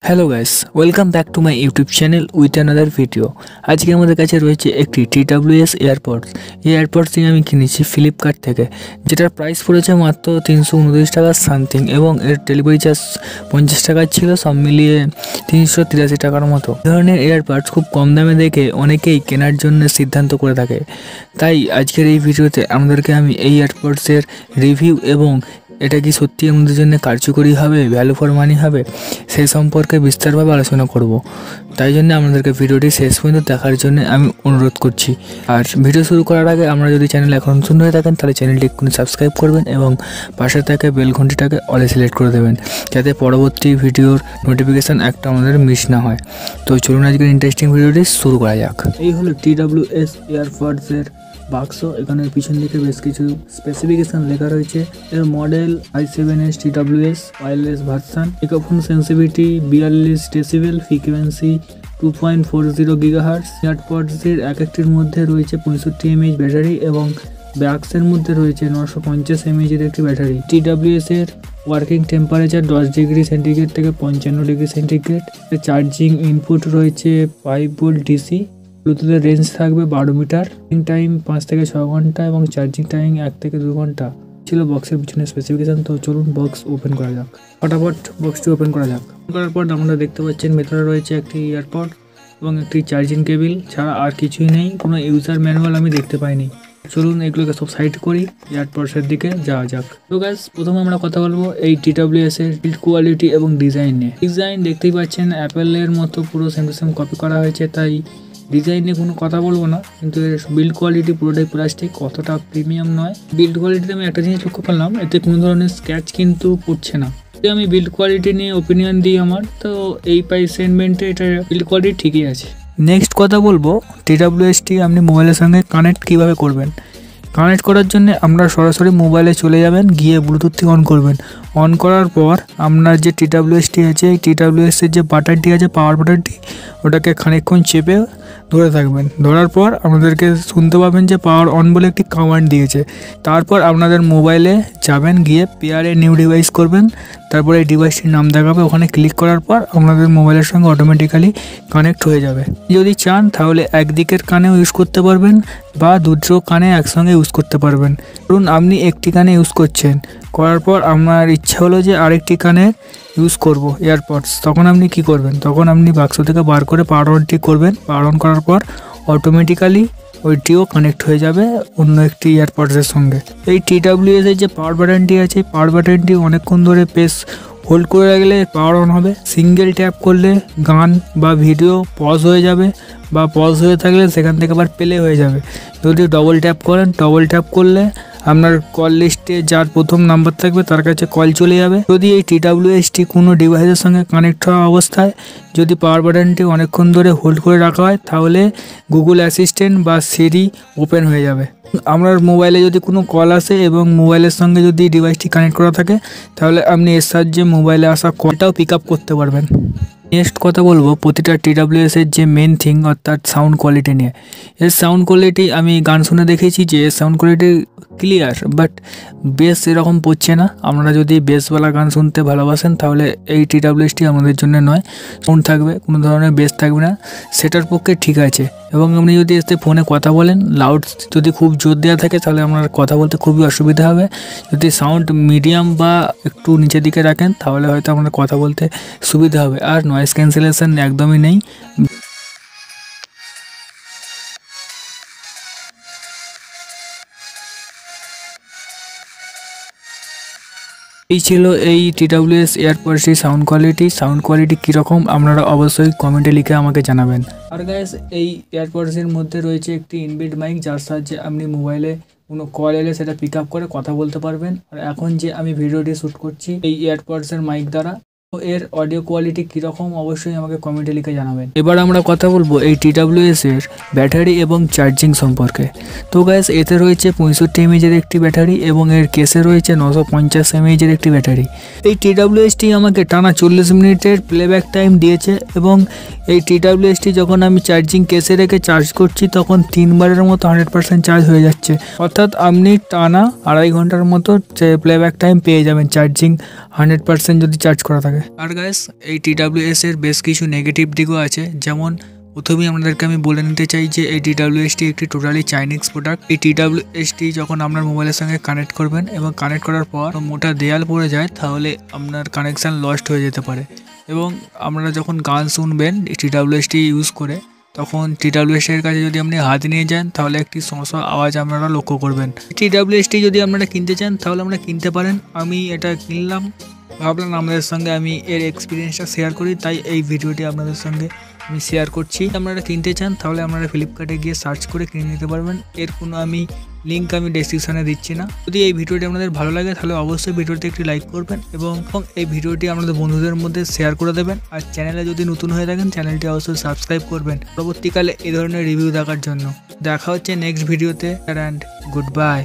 Hello guys, welcome back to my YouTube channel with another video. আজকে আমাদের কাছে রয়েছে একটি TWS এয়ারপডস। এই এয়ারপডসটি আমি কিনেছি ফ্লিপকার্ট থেকে, যেটার প্রাইস পড়েছে মাত্র 329 টাকা সামথিং এবং এর ডেলিভারি চার্জ 50 টাকার ছিল, সব মিলিয়ে 383 টাকার মতো। এই ধরনের এয়ারপডস খুব কম দামে দেখে অনেকেই কেনার জন্য সিদ্ধান্ত করে থাকে। তাই আজকের এই ভিডিওতে আমাদেরকে আমি এই এয়ারপডসের রিভিউ এবং এটা কি সত্যি আমাদের জন্য কার্যকরী হবে, ভ্যালু ফর মানি হবে, সেই সম্পর্কে বিস্তারভাবে আলোচনা করব। তাই জন্য আপনাদেরকে ভিডিওটি শেষ পর্যন্ত দেখার জন্য আমি অনুরোধ করছি। আর ভিডিও শুরু করার আগে আমরা যদি চ্যানেল এখন নতুন হয়ে থাকেন তাহলে চ্যানেলটি এক্ষুনি সাবস্ক্রাইব করবেন এবং পাশে থাকা বেল ঘন্টিটাকে অলে সিলেক্ট করে দেবেন, যাতে পরবর্তী ভিডিওর নোটিফিকেশান একটা আমাদের মিস না হয়। তো চলুন আজকের ইন্টারেস্টিং ভিডিওটি শুরু করা যাক। এই হলো TWS এয়ারপডসের বাক্স। এখানে পিছন দিকে বেশ কিছু স্পেসিফিকেশন লেখা রয়েছে। এর model i7s TWS wireless version, microphone sensitivity 42 decibel, frequency 2.40 GHz। এয়ারপডসের এক একটির মধ্যে রয়েছে 65 mAh ব্যাটারি এবং ব্যাক্সের মধ্যে রয়েছে 950 mAh এর একটি ব্যাটারি। TWS এর ওয়ার্কিং টেম্পারেচার 10 ডিগ্রি সেন্টিগ্রেড থেকে 55 ডিগ্রি সেন্টিগ্রেড। চার্জিং ইনপুট রয়েছে 5 ভোল্ট ডিসি। ব্লুটুথের রেঞ্জ থাকবে 12 মিটার। টাইম 5 থেকে 6 ঘন্টা এবং চার্জিং টাইম 1 থেকে 2 ঘন্টা ছিল বক্সের পিছনে স্পেসিফিকেশন। তো চলুন বক্স ওপেন করা যাক, ফটাফট বক্সটি ওপেন করা যাক। করার পর আমরা দেখতে পাচ্ছেন ভেতরে রয়েছে একটি এয়ারপড এবং একটি চার্জিং কেবিল, ছাড়া আর কিছুই নেই। কোনো ইউজার ম্যানুয়াল আমি দেখতে পাইনি। চলুন এগুলোকে সব সাইড করি, এয়ারপডসের দিকে যাওয়া যাক। তো গাইস, প্রথমে আমরা কথা বলবো এই TWS এর বিল্ড কোয়ালিটি এবং ডিজাইন নিয়ে। ডিজাইন দেখতেই পাচ্ছেন অ্যাপেলের মতো পুরো সেম টু সেম কপি করা হয়েছে, তাই ডিজাইন নিয়ে কোনো কথা বলবো না। কিন্তু এর বিল্ড কোয়ালিটি পুরোটাই প্লাস্টিক, অতটা প্রিমিয়াম নয়। বিল্ড কোয়ালিটিতে আমি একটা জিনিস লক্ষ্য করলাম, এতে কোনো ধরনের স্ক্র্যাচ কিন্তু পড়ছে না। আমি বিল্ড কোয়ালিটি নিয়ে ওপিনিয়ন দিই আমার, তো এই প্রাইস সেগমেন্টে এটা বিল্ড কোয়ালিটি ঠিকই আছে। নেক্সট কথা বলবো TWSটি আপনি মোবাইলের সঙ্গে কানেক্ট কিভাবে করবেন। কানেক্ট করার জন্য আমরা সরাসরি মোবাইলে চলে যাবেন, গিয়ে ব্লুটুথটি অন করবেন। অন করার পর আপনার যে TWSটি আছে, এই TWSের যে বাটনটি আছে, পাওয়ার বাটনটি, ওটাকে খানিকক্ষণ চেপে ধরে থাকবেন। ধরার পর আপনাদেরকে শুনতে পাবেন যে পাওয়ার অন বলে একটি কমান্ড দিয়েছে। তারপর আপনাদের মোবাইলে যাবেন, গিয়ে পেয়ারে নিউ ডিভাইস করবেন। তারপরে এই ডিভাইসটির নাম দেখাবে, ওখানে ক্লিক করার পর আপনাদের মোবাইলের সঙ্গে অটোমেটিক্যালি কানেক্ট হয়ে যাবে। যদি চান তাহলে একদিকের কানেও ইউজ করতে পারবেন বা দুটো কানে একসঙ্গে ইউজ করতে পারবেন। ধরুন আপনি একটি কানে ইউজ করছেন, করার পর আপনার ইচ্ছা হলো যে আরেকটি কানে ইউজ করব এয়ারপডস, তখন আপনি কি করবেন? তখন আপনি বাক্স থেকে বার করে পাওয়ার অনটি করবেন। পাওয়ার অন করার পর অটোমেটিক্যালি ওইটিও কানেক্ট হয়ে যাবে অন্য একটি এয়ারপডসের সঙ্গে। এই TWS এর যে পাওয়ার বাটনটি আছে, পাওয়ার বাটনটি অনেকক্ষণ ধরে প্রেস হোল্ড করে রাখলে পাওয়ার অন হবে। সিঙ্গেল ট্যাপ করলে গান বা ভিডিও পজ হয়ে যাবে, বা পজ হয়ে থাকলে সেখান থেকে আবার প্লে হয়ে যাবে। যদি ডবল ট্যাপ করেন, ডবল ট্যাপ করলে আপনার কল লিস্টে যার প্রথম নাম্বার থাকবে তার কাছে কল চলে যাবে। যদি এই TWSটি কোনো ডিভাইসের সঙ্গে কানেক্ট হওয়া অবস্থায় যদি পাওয়ার বাটনটি অনেকক্ষণ ধরে হোল্ড করে রাখা হয়, তাহলে গুগল অ্যাসিস্ট্যান্ট বা সিরি ওপেন হয়ে যাবে। আপনার মোবাইলে যদি কোনো কল আসে এবং মোবাইলের সঙ্গে যদি ডিভাইসটি কানেক্ট করা থাকে, তাহলে আপনি এর সাহায্যে মোবাইলে আসা কলটাও পিক আপ করতে পারবেন। নেক্সট কথা বলবো প্রতিটা TWS এর যে মেন থিং, অর্থাৎ সাউন্ড কোয়ালিটি নিয়ে। এর সাউন্ড কোয়ালিটি আমি গান শুনে দেখেছি যে এর sound quality clear, but base এরকম পড়ছে না। আপনারা যদি বেসওয়ালা গান শুনতে ভালোবাসেন তাহলে এই TWSটি আমাদের জন্য নয়। সাউন্ড থাকবে, কোনো ধরনের বেস থাকবে না, সেটার পক্ষে ঠিক আছে। এবং আপনি যদি এতে ফোনে কথা বলেন, লাউড যদি খুব জোর দেওয়া থাকে তাহলে আপনার কথা বলতে খুবই অসুবিধা হবে। যদি সাউন্ড মিডিয়াম বা একটু নিচের দিকে রাখেন তাহলে হয়তো আপনার কথা বলতে সুবিধা হবে। আর নয়েজ ক্যান্সেলেশন একদমই নেই। এই ছিল এই TWS এয়ারপডসটির সাউন্ড কোয়ালিটি। সাউন্ড কোয়ালিটি কীরকম আপনারা অবশ্যই কমেন্টে লিখে আমাকে জানাবেন। আর গাইস, এই এয়ারপডসের মধ্যে রয়েছে একটি ইনবিল্ট মাইক, যার সাহায্যে আপনি মোবাইলে কোনো কল এলে সেটা পিক আপ করে কথা বলতে পারবেন। আর এখন যে আমি ভিডিওটি শ্যুট করছি এই এয়ারপডসের মাইক দ্বারা, তো এর অডিও কোয়ালিটি কীরকম অবশ্যই আমাকে কমেন্টে লিখে জানাবেন। এবার আমরা কথা বলবো এই TWS এর ব্যাটারি এবং চার্জিং সম্পর্কে। তো গাইস, এতে রয়েছে 65 mAh এর একটি ব্যাটারি এবং এর কেসে রয়েছে 950 mAh এর একটি ব্যাটারি। এই TWSটি আমাকে টানা 40 মিনিটের প্লেব্যাক টাইম দিয়েছে এবং এই TWSটি যখন আমি চার্জিং কেসে রেখে চার্জ করছি তখন 3 বারের মতো 100% চার্জ হয়ে যাচ্ছে। অর্থাৎ আপনি টানা 2.5 ঘন্টার মতো প্লেব্যাক টাইম পেয়ে যাবেন চার্জিং 100% যদি চার্জ করা থাকে। আর গাইস এই TWS এর বেশ কিছু নেগেটিভ দিকও আছে, যেমন প্রথমেই আপনাদেরকে আমি বলে নিতে চাই যে এই TWSটি একটি টোটালি চাইনিজ প্রোডাক্ট। এই TWSটি যখন আপনার মোবাইলের সঙ্গে কানেক্ট করবেন এবং কানেক্ট করার পর মোটা দেয়াল পড়ে যায়, তাহলে আপনার কানেকশান লস্ট হয়ে যেতে পারে। এবং আপনারা যখন গান শুনবেন TWSটি ইউজ করে, তখন TWS এর কাছে যদি আপনি হাত নিয়ে যান তাহলে একটি সমস্যা আওয়াজ আপনারা লক্ষ্য করবেন। TWSটি যদি আপনারা কিনতে চান তাহলে আপনারা কিনতে পারেন। আমি এটা কিনলাম, ভাবলাম আপনাদের সঙ্গে আমি এর এক্সপিরিয়েন্সটা শেয়ার করি, তাই এই ভিডিওটি আপনাদের সঙ্গে আমি শেয়ার করছি। আপনারা কিনতে চান তাহলে আপনারা ফ্লিপকার্টে গিয়ে সার্চ করে কিনে নিতে পারবেন। এর কোনো আমি লিঙ্ক আমি ডেসক্রিপশনে দিচ্ছি না। যদি এই ভিডিওটি আপনাদের ভালো লাগে তাহলে অবশ্যই ভিডিওতে একটি লাইক করবেন এবং এই ভিডিওটি আপনাদের বন্ধুদের মধ্যে শেয়ার করে দেবেন। আর চ্যানেলে যদি নতুন হয়ে থাকেন চ্যানেলটি অবশ্যই সাবস্ক্রাইব করবেন পরবর্তীকালে এই ধরনের রিভিউ দেখার জন্য। দেখা হচ্ছে নেক্সট ভিডিওতে, অ্যান্ড গুড বাই।